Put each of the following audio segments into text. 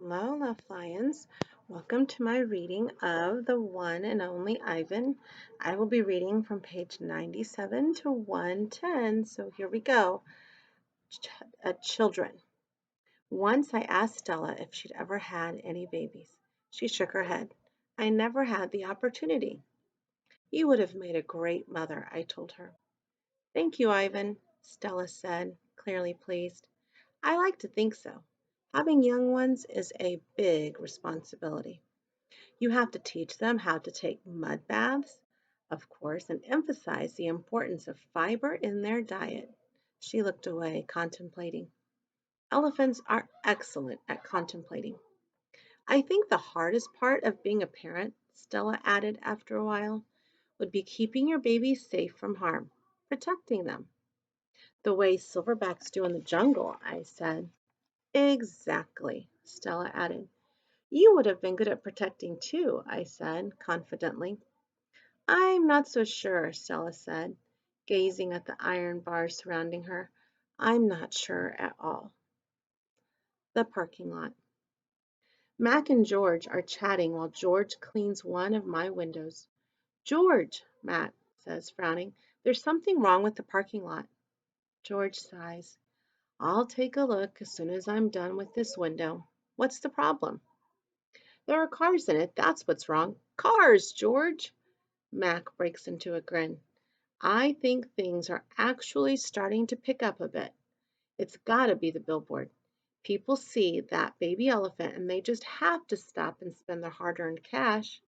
Hello, Luff Lions. Welcome to my reading of the one and only Ivan. I will be reading from page 97 to 110. So here we go. Children. Once I asked Stella if she'd ever had any babies. She shook her head. I never had the opportunity. You would have made a great mother, I told her. Thank you, Ivan, Stella said, clearly pleased. I like to think so. Having young ones is a big responsibility. You have to teach them how to take mud baths, of course, and emphasize the importance of fiber in their diet. She looked away, contemplating. Elephants are excellent at contemplating. I think the hardest part of being a parent, Stella added after a while, would be keeping your babies safe from harm, protecting them. The way silverbacks do in the jungle, I said. Exactly, Stella added. You would have been good at protecting too, I said confidently. I'm not so sure, Stella said, gazing at the iron bars surrounding her. I'm not sure at all. The parking lot. Mac and George are chatting while George cleans one of my windows. George, Mac says, frowning, there's something wrong with the parking lot. George sighs. I'll take a look as soon as I'm done with this window. What's the problem? There are cars in it, that's what's wrong. Cars, George! Mac breaks into a grin. I think things are actually starting to pick up a bit. It's gotta be the billboard. People see that baby elephant and they just have to stop and spend their hard-earned cash.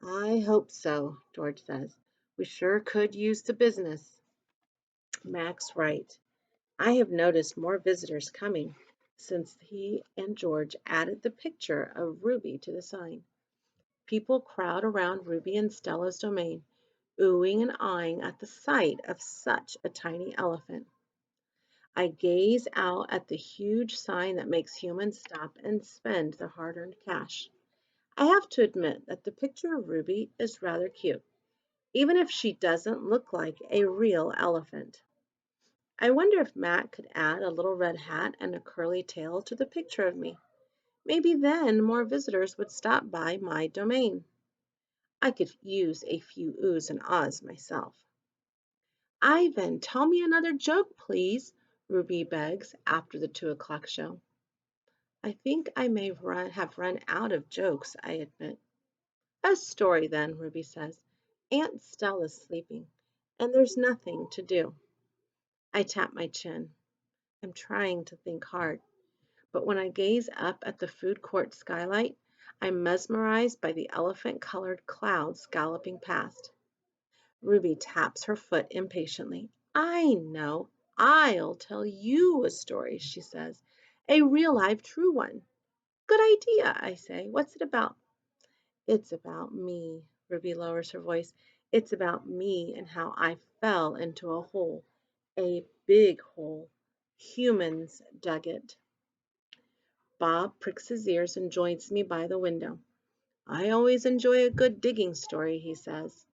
I hope so, George says. We sure could use the business. Mac's right. I have noticed more visitors coming since he and George added the picture of Ruby to the sign. People crowd around Ruby and Stella's domain, oohing and eyeing at the sight of such a tiny elephant. I gaze out at the huge sign that makes humans stop and spend their hard-earned cash. I have to admit that the picture of Ruby is rather cute, even if she doesn't look like a real elephant. I wonder if Matt could add a little red hat and a curly tail to the picture of me. Maybe then more visitors would stop by my domain. I could use a few oohs and ahs myself. Ivan, tell me another joke, please, Ruby begs after the 2 o'clock show. I think I may have run out of jokes, I admit. A story then, Ruby says. Aunt Stella's sleeping, and there's nothing to do. I tap my chin. I'm trying to think hard, but when I gaze up at the food court skylight, I'm mesmerized by the elephant-colored clouds galloping past. Ruby taps her foot impatiently. I know. I'll tell you a story, she says. A real live true one. Good idea, I say. What's it about? It's about me. Ruby lowers her voice. It's about me and how I fell into a hole. A big hole. Humans dug it. Bob pricks his ears and joins me by the window. I always enjoy a good digging story, he says.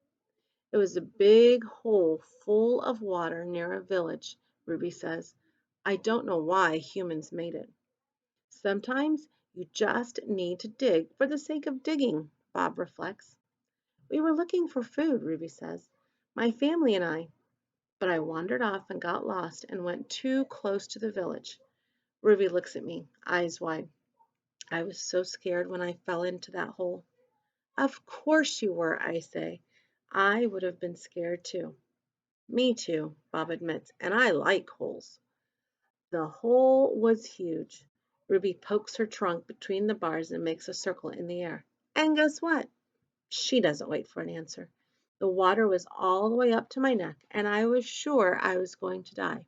It was a big hole full of water near a village, Ruby says. I don't know why humans made it. Sometimes you just need to dig for the sake of digging, Bob reflects. We were looking for food, Ruby says. My family and I. But I wandered off and got lost and went too close to the village. Ruby looks at me, eyes wide. I was so scared when I fell into that hole. Of course you were, I say. I would have been scared too. Me too, Bob admits, and I like holes. The hole was huge. Ruby pokes her trunk between the bars and makes a circle in the air. And guess what? She doesn't wait for an answer. The water was all the way up to my neck, and I was sure I was going to die.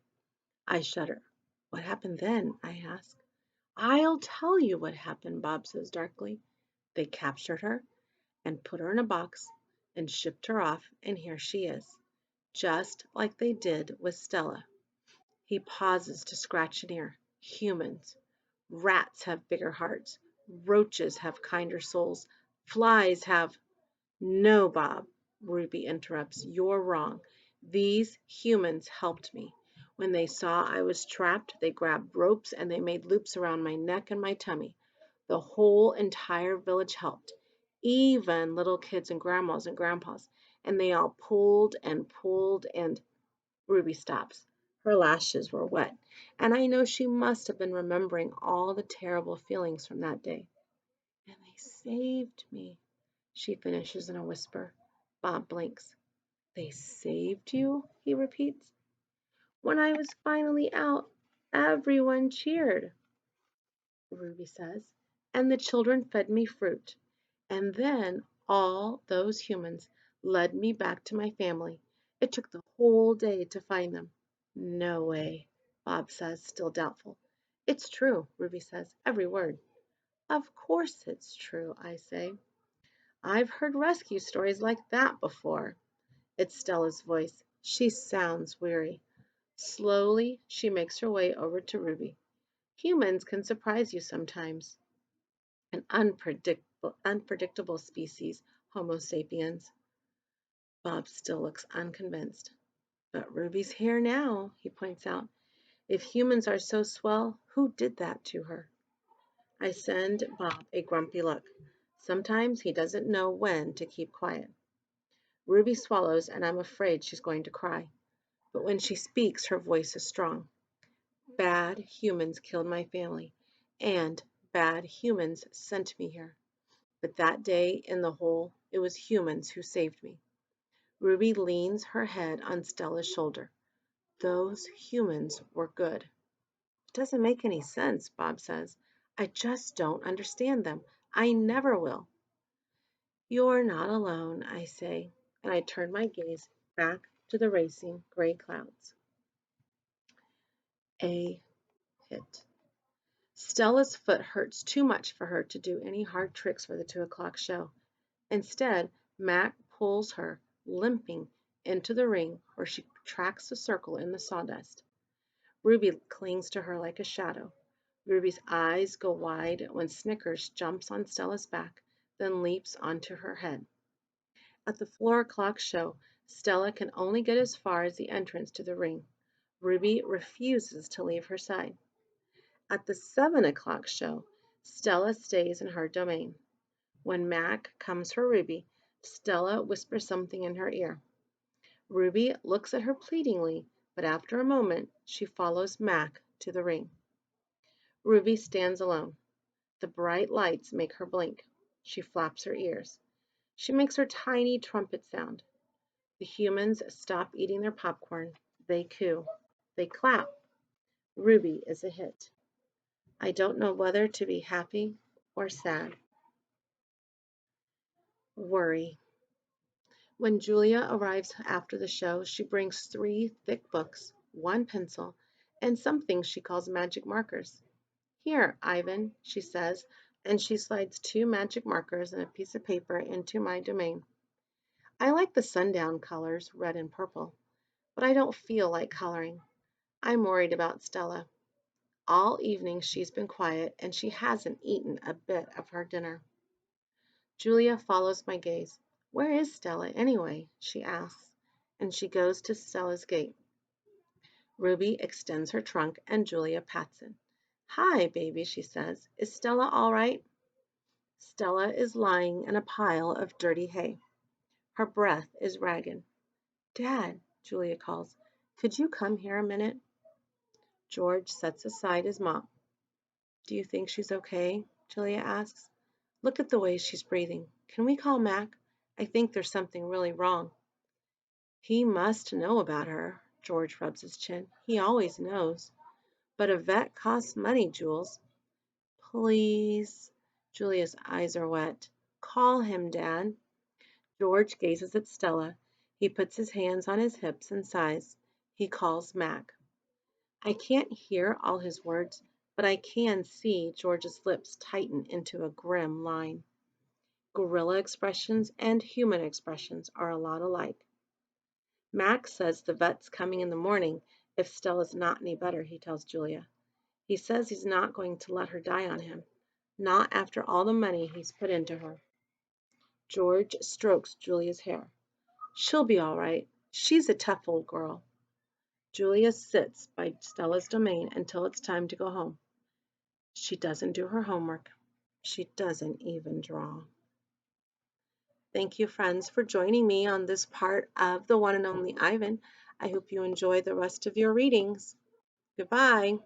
I shudder. What happened then? I ask. I'll tell you what happened, Bob says darkly. They captured her and put her in a box and shipped her off, and here she is, just like they did with Stella. He pauses to scratch an ear. Humans. Rats have bigger hearts. Roaches have kinder souls. Flies have... No, Bob, Ruby interrupts. You're wrong. These humans helped me. When they saw I was trapped, they grabbed ropes and they made loops around my neck and my tummy. The whole entire village helped, even little kids and grandmas and grandpas, and they all pulled and pulled and Ruby stops. Her lashes were wet, and I know she must have been remembering all the terrible feelings from that day. And they saved me, she finishes in a whisper. Bob blinks. They saved you? He repeats. When I was finally out, everyone cheered, Ruby says, and the children fed me fruit. And then all those humans led me back to my family. It took the whole day to find them. No way, Bob says, still doubtful. It's true, Ruby says, every word. Of course it's true, I say. I've heard rescue stories like that before. It's Stella's voice. She sounds weary. Slowly, she makes her way over to Ruby. Humans can surprise you sometimes. An unpredictable species, Homo sapiens. Bob still looks unconvinced. But Ruby's here now, he points out. If humans are so swell, who did that to her? I send Bob a grumpy look. Sometimes he doesn't know when to keep quiet. Ruby swallows, and I'm afraid she's going to cry. But when she speaks, her voice is strong. Bad humans killed my family, and bad humans sent me here. But that day in the hole, it was humans who saved me. Ruby leans her head on Stella's shoulder. Those humans were good. It doesn't make any sense, Bob says. I just don't understand them. I never will. You're not alone, I say, and I turn my gaze back to the racing gray clouds. A hit. Stella's foot hurts too much for her to do any hard tricks for the 2 o'clock show. Instead, Mac pulls her, limping, into the ring where she tracks a circle in the sawdust. Ruby clings to her like a shadow. Ruby's eyes go wide when Snickers jumps on Stella's back, then leaps onto her head. At the 4 o'clock show, Stella can only get as far as the entrance to the ring. Ruby refuses to leave her side. At the 7 o'clock show, Stella stays in her domain. When Mac comes for Ruby, Stella whispers something in her ear. Ruby looks at her pleadingly, but after a moment, she follows Mac to the ring. Ruby stands alone. The bright lights make her blink. She flaps her ears. She makes her tiny trumpet sound. The humans stop eating their popcorn. They coo. They clap. Ruby is a hit. I don't know whether to be happy or sad. Worry. When Julia arrives after the show, she brings 3 thick books, 1 pencil, and something she calls magic markers. Here, Ivan, she says, and she slides 2 magic markers and a piece of paper into my domain. I like the sundown colors, red and purple, but I don't feel like coloring. I'm worried about Stella. All evening she's been quiet, and she hasn't eaten a bit of her dinner. Julia follows my gaze. Where is Stella, anyway? She asks, and she goes to Stella's gate. Ruby extends her trunk, and Julia pats it. Hi, baby, she says. Is Stella all right? Stella is lying in a pile of dirty hay. Her breath is ragged. Dad, Julia calls, could you come here a minute? George sets aside his mop. Do you think she's okay? Julia asks. Look at the way she's breathing. Can we call Mac? I think there's something really wrong. He must know about her. George rubs his chin. He always knows. But a vet costs money, Jules. Please. Julia's eyes are wet. Call him, Dad. George gazes at Stella. He puts his hands on his hips and sighs. He calls Mac. I can't hear all his words, but I can see George's lips tighten into a grim line. Gorilla expressions and human expressions are a lot alike. Max says the vet's coming in the morning if Stella's not any better, he tells Julia. He says he's not going to let her die on him, not after all the money he's put into her. George strokes Julia's hair. She'll be all right. She's a tough old girl. Julia sits by Stella's domain until it's time to go home. She doesn't do her homework. She doesn't even draw. Thank you, friends, for joining me on this part of The One and Only Ivan. I hope you enjoy the rest of your readings. Goodbye.